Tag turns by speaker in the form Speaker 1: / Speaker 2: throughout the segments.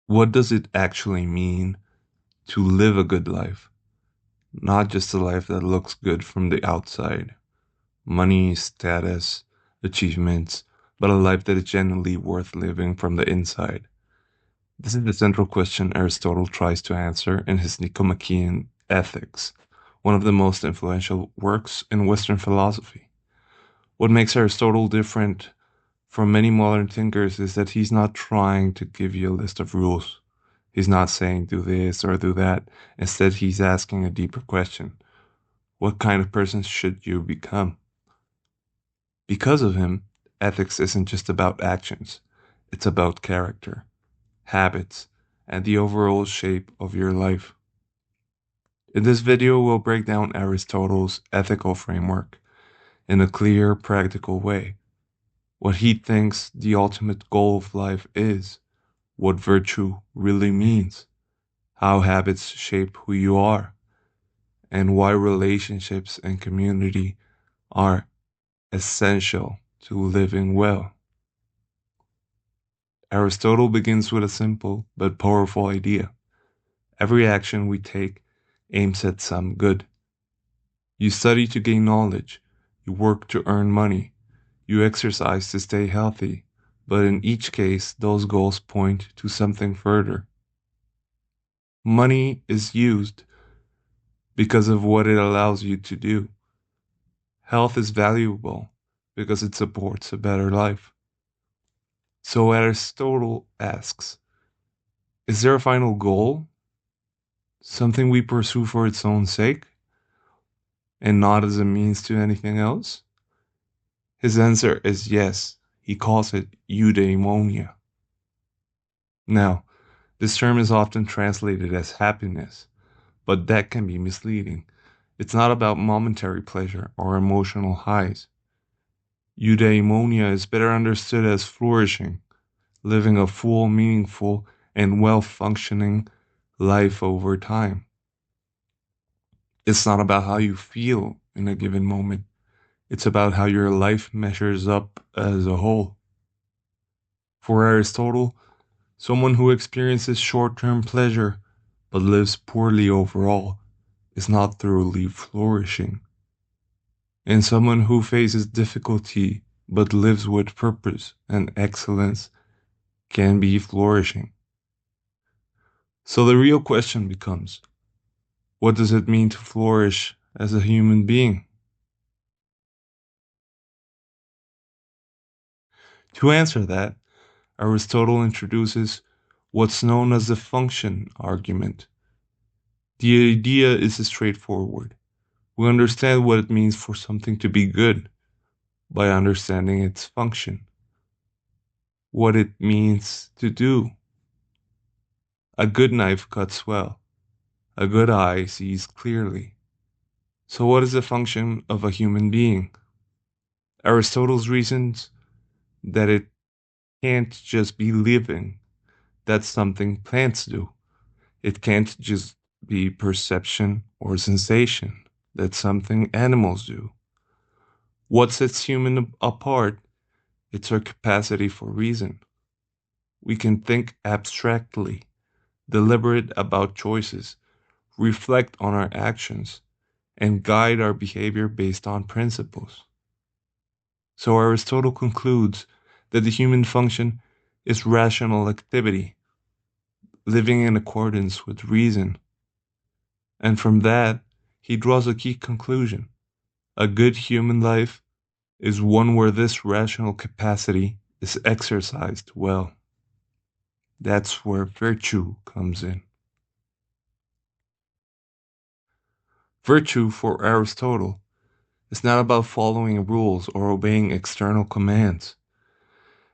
Speaker 1: What does it actually mean to live a good life? Not just a life that looks good from the outside, money, status, achievements, but a life that is genuinely worth living from the inside. This is the central question Aristotle tries to answer in his Nicomachean Ethics, one of the most influential works in Western philosophy. What makes Aristotle different from many modern thinkers is that he's not trying to give you a list of rules. He's not saying do this or do that. Instead, he's asking a deeper question. What kind of person should you become? Because of him, ethics isn't just about actions. It's about character, habits, and the overall shape of your life. In this video, we'll break down Aristotle's ethical framework in a clear, practical way. What he thinks the ultimate goal of life is, what virtue really means, how habits shape who you are, and why relationships and community are essential to living well. Aristotle begins with a simple but powerful idea. Every action we take aims at some good. You study to gain knowledge, you work to earn money, you exercise to stay healthy, but in each case, those goals point to something further. Money is used because of what it allows you to do. Health is valuable because it supports a better life. So Aristotle asks, is there a final goal? Something we pursue for its own sake and not as a means to anything else? His answer is yes. He calls it Eudaimonia. Now, this term is often translated as happiness, but that can be misleading. It's not about momentary pleasure or emotional highs. Eudaimonia is better understood as flourishing, living a full, meaningful, and well-functioning life over time. It's not about how you feel in a given moment. It's about how your life measures up as a whole. For Aristotle, someone who experiences short-term pleasure but lives poorly overall is not thoroughly flourishing. And someone who faces difficulty but lives with purpose and excellence can be flourishing. So the real question becomes, what does it mean to flourish as a human being? To answer that, Aristotle introduces what's known as the function argument. The idea is straightforward. We understand what it means for something to be good by understanding its function, what it means to do. A good knife cuts well. A good eye sees clearly. So what is the function of a human being? Aristotle's reasons that it can't just be living. That's something plants do. It can't just be perception or sensation. That's something animals do. What sets human apart? It's our capacity for reason. We can think abstractly, deliberate about choices, reflect on our actions, and guide our behavior based on principles. So Aristotle concludes that the human function is rational activity, living in accordance with reason. And from that, he draws a key conclusion. A good human life is one where this rational capacity is exercised well. That's where virtue comes in. Virtue, for Aristotle, is not about following rules or obeying external commands.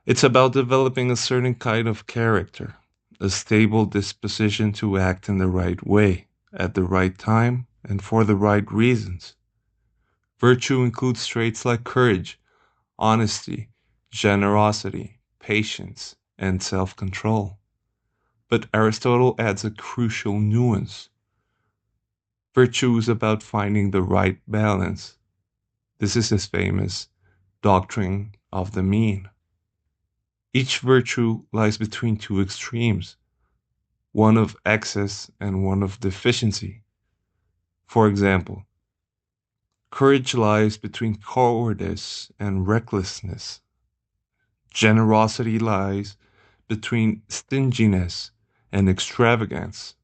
Speaker 1: It's about developing a certain kind of character, a stable disposition to act in the right way, at the right time, and for the right reasons. Virtue includes traits like courage, honesty, generosity, patience, and self-control. But Aristotle adds a crucial nuance. Virtue is about finding the right balance. This is his famous doctrine of the mean. Each virtue lies between two extremes, one of excess and one of deficiency. For example, courage lies between cowardice and recklessness. Generosity lies between stinginess and extravagance.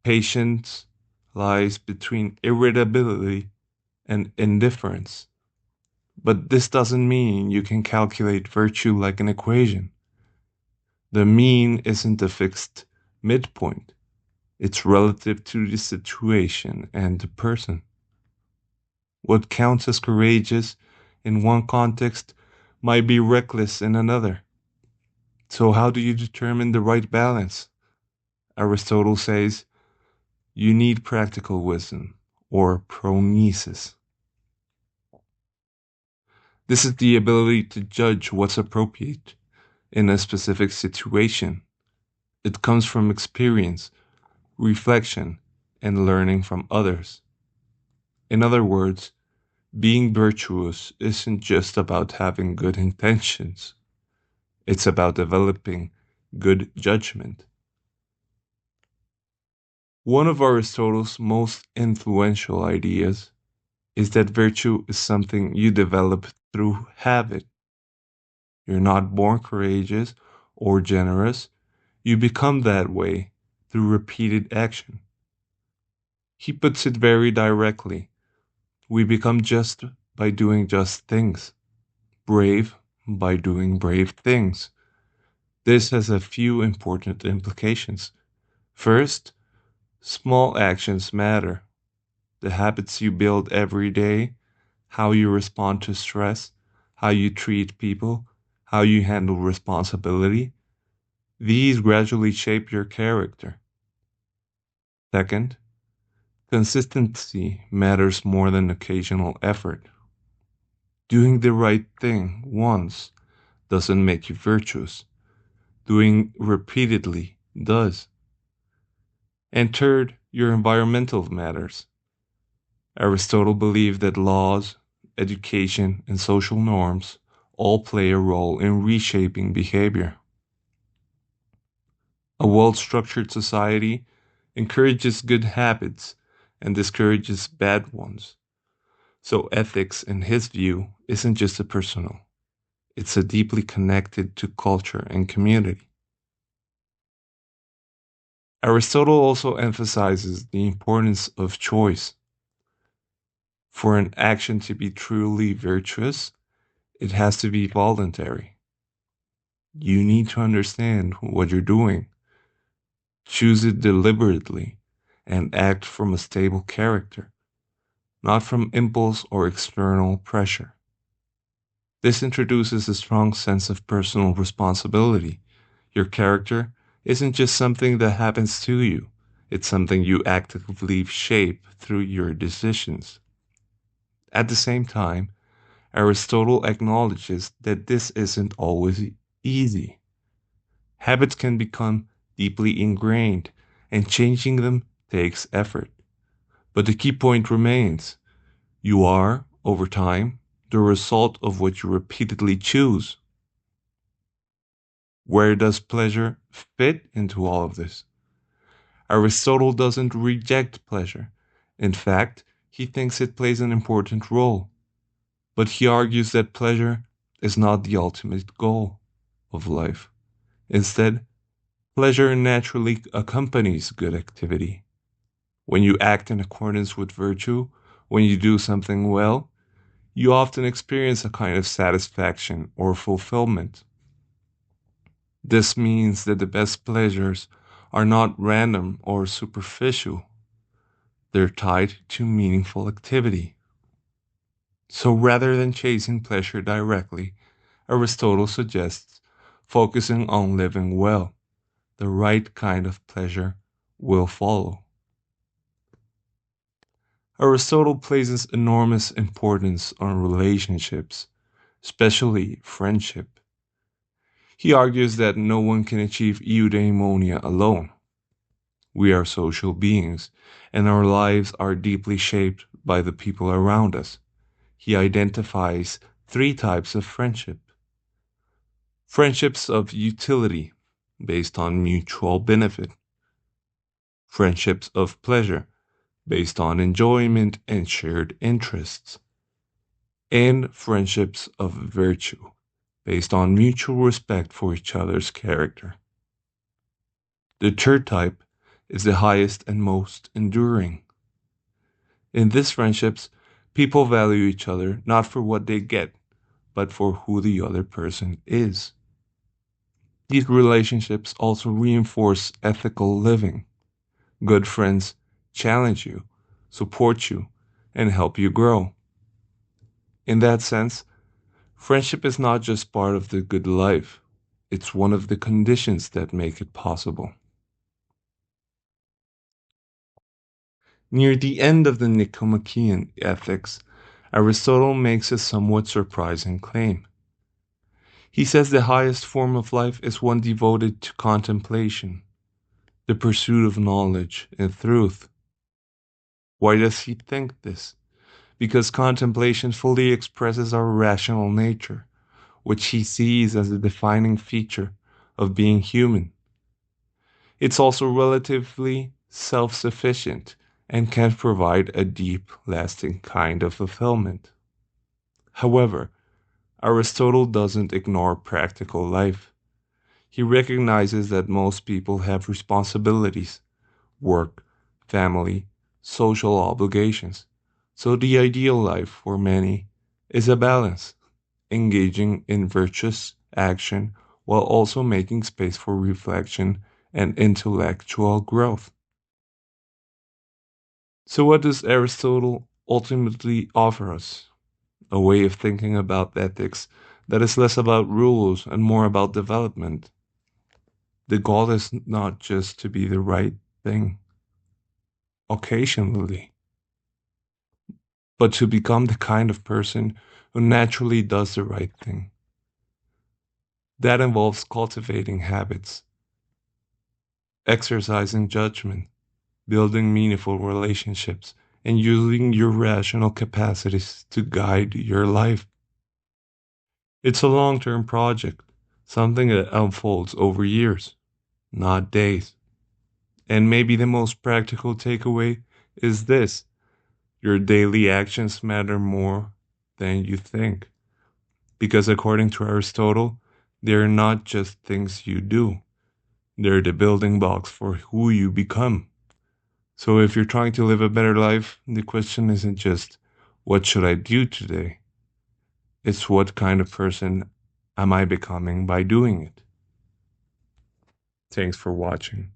Speaker 1: Patience lies between irritability and indifference. But this doesn't mean you can calculate virtue like an equation. The mean isn't a fixed midpoint, it's relative to the situation and the person. What counts as courageous in one context might be reckless in another. So, how do you determine the right balance? Aristotle says you need practical wisdom, or pronesis. This is the ability to judge what's appropriate in a specific situation. It comes from experience, reflection, and learning from others. In other words, being virtuous isn't just about having good intentions, it's about developing good judgment. One of Aristotle's most influential ideas is that virtue is something you develop through habit. You're not born courageous or generous, you become that way through repeated action. He puts it very directly. We become just by doing just things, brave by doing brave things. This has a few important implications. First, small actions matter. The habits you build every day, how you respond to stress, how you treat people, how you handle responsibility, these gradually shape your character. Second, consistency matters more than occasional effort. Doing the right thing once doesn't make you virtuous. Doing repeatedly does. And third, your environmental matters. Aristotle believed that laws, education, and social norms all play a role in reshaping behavior. A well structured society encourages good habits and discourages bad ones. So, ethics, in his view, isn't just a personal, it's a deeply connected to culture and community. Aristotle also emphasizes the importance of choice. For an action to be truly virtuous, it has to be voluntary. You need to understand what you're doing, choose it deliberately, and act from a stable character, not from impulse or external pressure. This introduces a strong sense of personal responsibility. Your character isn't just something that happens to you, it's something you actively shape through your decisions. At the same time, Aristotle acknowledges that this isn't always easy. Habits can become deeply ingrained, and changing them takes effort. But the key point remains you are, over time, the result of what you repeatedly choose. Where does pleasure fit into all of this? Aristotle doesn't reject pleasure. In fact, he thinks it plays an important role. But he argues that pleasure is not the ultimate goal of life. Instead, pleasure naturally accompanies good activity. When you act in accordance with virtue, when you do something well, you often experience a kind of satisfaction or fulfillment. This means that the best pleasures are not random or superficial, they're tied to meaningful activity. So rather than chasing pleasure directly, Aristotle suggests focusing on living well. The right kind of pleasure will follow. Aristotle places enormous importance on relationships, especially friendship. He argues that no one can achieve eudaimonia alone. We are social beings, and our lives are deeply shaped by the people around us. He identifies three types of friendship: friendships of utility, based on mutual benefit, friendships of pleasure based on enjoyment and shared interests, and friendships of virtue based on mutual respect for each other's character. The third type is the highest and most enduring. In these friendships, people value each other not for what they get, but for who the other person is. These relationships also reinforce ethical living. Good friends challenge you, support you, and help you grow. In that sense, friendship is not just part of the good life, it's one of the conditions that make it possible. Near the end of the Nicomachean Ethics, Aristotle makes a somewhat surprising claim. He says the highest form of life is one devoted to contemplation, the pursuit of knowledge and truth. Why does he think this? Because contemplation fully expresses our rational nature, which he sees as a defining feature of being human. It's also relatively self sufficient and can provide a deep, lasting kind of fulfillment. However, Aristotle doesn't ignore practical life. He recognizes that most people have responsibilities, work, family, social obligations. So the ideal life for many is a balance, engaging in virtuous action while also making space for reflection and intellectual growth. So, what does Aristotle ultimately offer us? A way of thinking about ethics that is less about rules and more about development. The goal is not just to be the right thing occasionally, but to become the kind of person who naturally does the right thing. That involves cultivating habits, exercising judgment, building meaningful relationships, and using your rational capacities to guide your life. It's a long term project, something that unfolds over years, not days. And maybe the most practical takeaway is this: your daily actions matter more than you think. Because according to Aristotle, they're not just things you do, they're the building blocks for who you become. So if you're trying to live a better life, the question isn't just, what should I do today? It's what kind of person am I becoming by doing it? Thanks for watching.